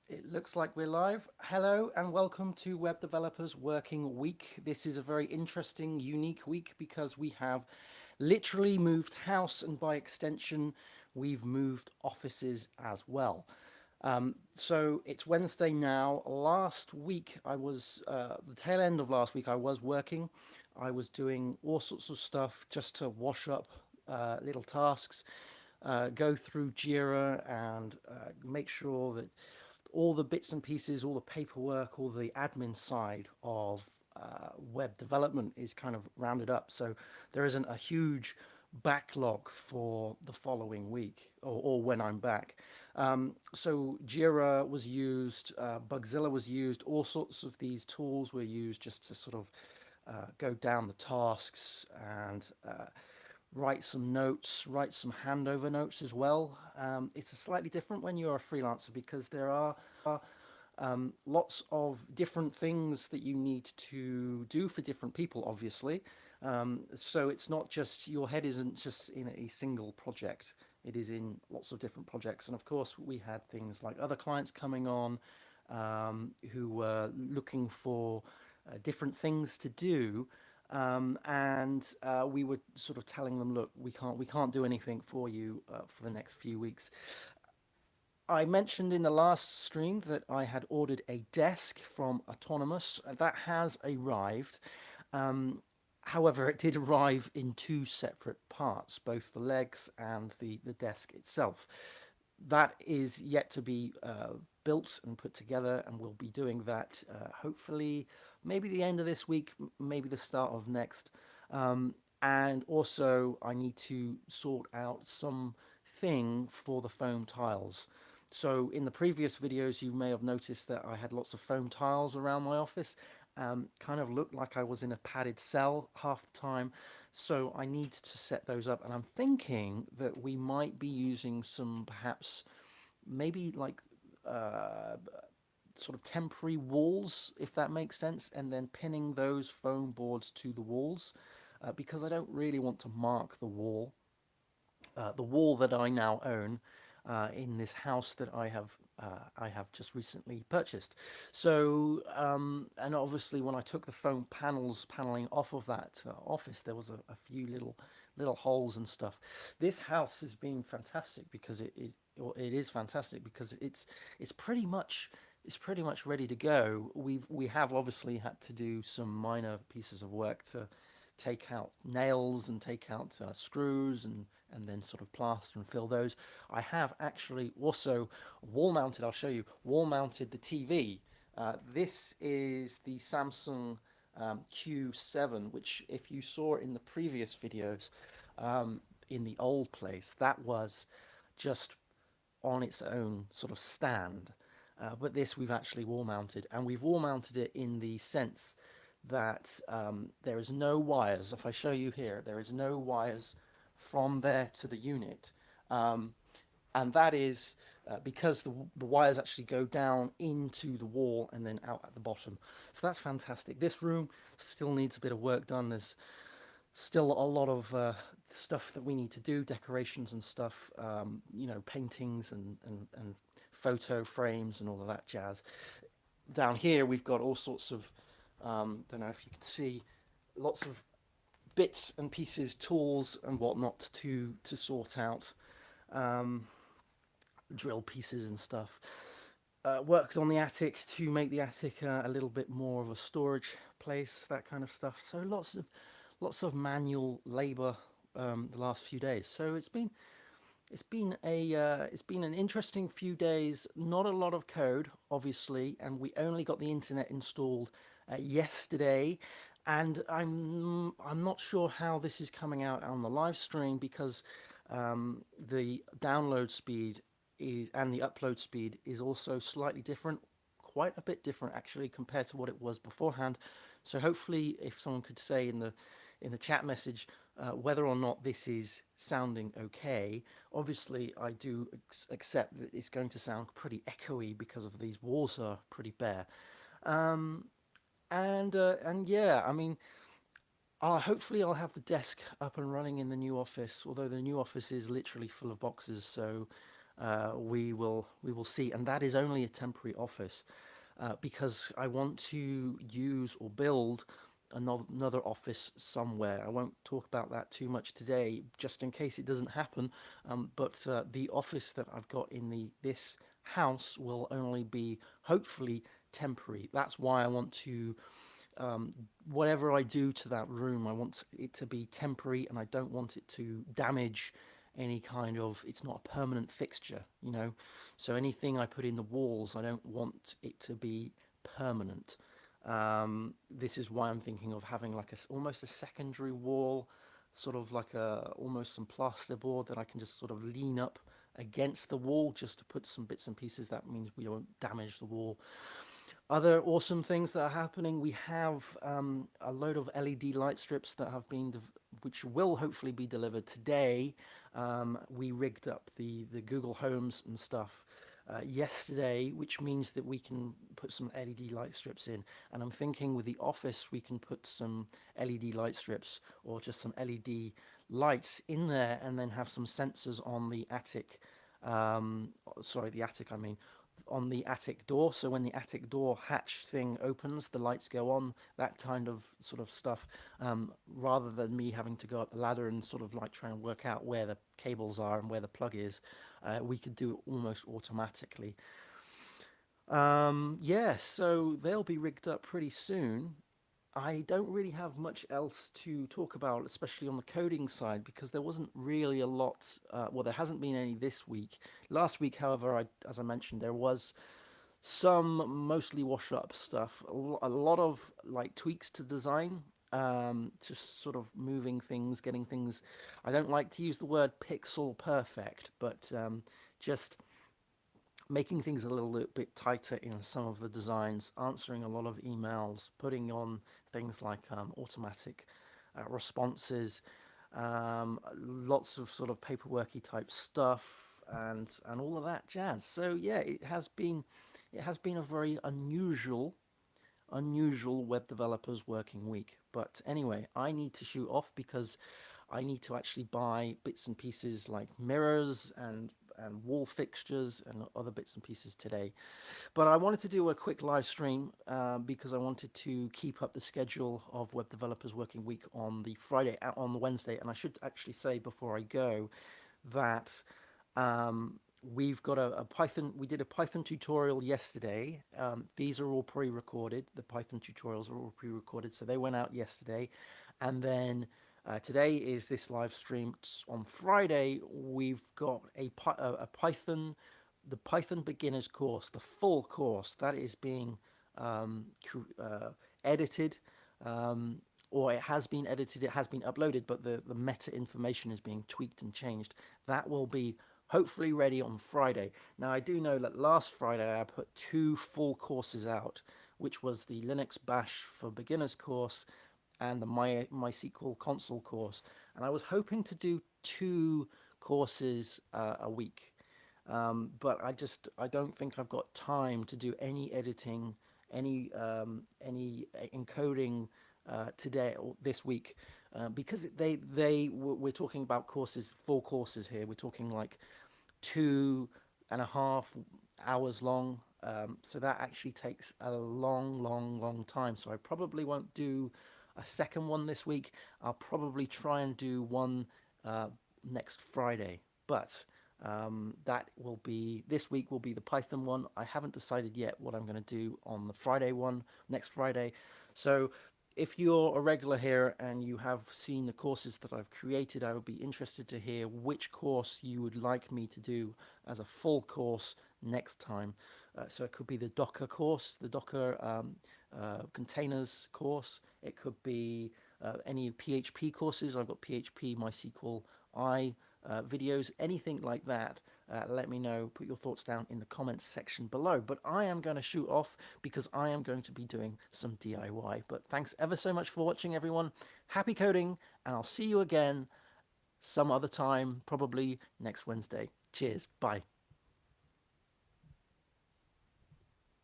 It looks like we're live. Hello and welcome to Web Developers Working Week. This is a very interesting, unique week because we have literally moved house and by extension, we've moved offices as well. So it's Wednesday now. Last week, the tail end of last week, I was working. I was doing all sorts of stuff just to wash up little tasks, go through Jira and make sure that all the bits and pieces, all the paperwork, all the admin side of web development is kind of rounded up. So there isn't a huge backlog for the following week or when I'm back. So Jira was used, Bugzilla was used, all sorts of these tools were used just to sort of go down the tasks and write some notes, write some handover notes as well. It's a slightly different when you're a freelancer because there are lots of different things that you need to do for different people, obviously. So it's not just your head isn't just in a single project. It is in lots of different projects, and of course, we had things like other clients coming on who were looking for different things to do, and we were sort of telling them, look, we can't do anything for you for the next few weeks. I mentioned in the last stream that I had ordered a desk from Autonomous. That has arrived. Um, However, it did arrive in two separate parts, both the legs and the desk itself. That is yet to be built and put together, and we'll be doing that hopefully maybe the end of this week, maybe the start of next. And also, I need to sort out something for the foam tiles. So, in the previous videos, you may have noticed that I had lots of foam tiles around my office. Kind of looked like I was in a padded cell half the time. So, I need to set those up. And I'm thinking that we might be using some perhaps maybe like uh, sort of temporary walls, if that makes sense, and then pinning those foam boards to the walls because I don't really want to mark the wall that I now own in this house that I have just recently purchased. So and obviously when I took the foam paneling off of that office, there was a few little holes and stuff. This house has been fantastic because it is fantastic because it's pretty much it's pretty much ready to go. We have obviously had to do some minor pieces of work to take out nails and take out screws and then sort of plaster and fill those. I have actually also wall mounted. I'll show you wall mounted the TV. This is the Samsung Q7, which if you saw in the previous videos in the old place, that was just on its own sort of stand. But this we've actually wall mounted, and we've wall mounted it in the sense that there is no wires. If I show you here, there is no wires from there to the unit, and that is because the wires actually go down into the wall and then out at the bottom. So that's fantastic. This room still needs a bit of work done. There's still a lot of stuff that we need to do, decorations and stuff, paintings and photo frames and all of that jazz. Down here, we've got all sorts of, don't know if you can see, lots of bits and pieces, tools and whatnot to sort out, um, drill pieces and stuff. Worked on the attic to make the attic a little bit more of a storage place, that kind of stuff. So lots of manual labour the last few days. So it's been an interesting few days. Not a lot of code, obviously, and we only got the internet installed yesterday. And I'm not sure how this is coming out on the live stream because the download speed is and the upload speed is also slightly different, quite a bit different actually compared to what it was beforehand. So hopefully, if someone could say in the chat message whether or not this is sounding okay. Obviously, I do accept that it's going to sound pretty echoey because of these walls are pretty bare. Um, and yeah, I mean, hopefully I'll have the desk up and running in the new office. Although the new office is literally full of boxes, so we will see, and that is only a temporary office because I want to use or build another office somewhere. I won't talk about that too much today, just in case it doesn't happen. But the office that I've got in the this house will only be hopefully temporary. That's why I want to whatever I do to that room, I want it to be temporary, and I don't want it to damage any kind of. It's not a permanent fixture, you know. So anything I put in the walls, I don't want it to be permanent. This is why I'm thinking of having like almost a secondary wall, sort of like a almost some plasterboard that I can just sort of lean up against the wall just to put some bits and pieces. That means we won't damage the wall. Other awesome things that are happening, we have a load of LED light strips that have been, which will hopefully be delivered today. We rigged up the Google Homes and stuff yesterday, which means that we can put some LED light strips in. And I'm thinking with the office, we can put some LED light strips or just some LED lights in there, and then have some sensors on the attic. Sorry, the attic, I mean, on the attic door. So when the attic door hatch thing opens, the lights go on, that kind of sort of stuff. Rather than me having to go up the ladder and sort of like try and work out where the cables are and where the plug is, we could do it almost automatically. Yeah, so they'll be rigged up pretty soon. I don't really have much else to talk about, especially on the coding side, because there wasn't really a lot. Well, there hasn't been any this week. Last week, however, as I mentioned, there was some mostly wash up stuff, a lot of like tweaks to design, just sort of moving things, getting things. I don't like to use the word pixel perfect, but just making things a little bit tighter in some of the designs, answering a lot of emails, putting on things like automatic responses, lots of sort of paperworky type stuff, and all of that jazz. So yeah, it has been a very unusual web developers working week. But anyway, I need to shoot off because I need to actually buy bits and pieces like mirrors and wall fixtures and other bits and pieces today. But I wanted to do a quick live stream because I wanted to keep up the schedule of Web Developers Working Week on the Friday, on the Wednesday. And I should actually say before I go that we've got a Python. We did a Python tutorial yesterday. These are all pre-recorded. The Python tutorials are all pre-recorded, so they went out yesterday. And then today is this live stream. On Friday, we've got a Python, the Python beginners course, the full course that is being edited. Or it has been edited, it has been uploaded, but the meta information is being tweaked and changed. That will be hopefully ready on Friday. Now, I do know that last Friday I put two full courses out, which was the Linux Bash for Beginners course and the MySQL console course. And I was hoping to do two courses a week. But I don't think I've got time to do any editing, any encoding today or this week, because we're talking about courses, full courses here. We're talking like 2.5 hours long. So that actually takes a long time. So I probably won't do a second one this week. I'll probably try and do one next Friday. But that will be this week. Will be the Python one. I haven't decided yet what I'm going to do on the Friday one next Friday. So if you're a regular here and you have seen the courses that I've created, I would be interested to hear which course you would like me to do as a full course next time. So it could be the Docker course, the Docker containers course. It could be any PHP courses. I've got PHP, MySQL, videos, anything like that. Let me know. Put your thoughts down in the comments section below. But I am going to shoot off because I am going to be doing some DIY. But thanks ever so much for watching, everyone. Happy coding, and I'll see you again some other time, probably next Wednesday. Cheers. Bye.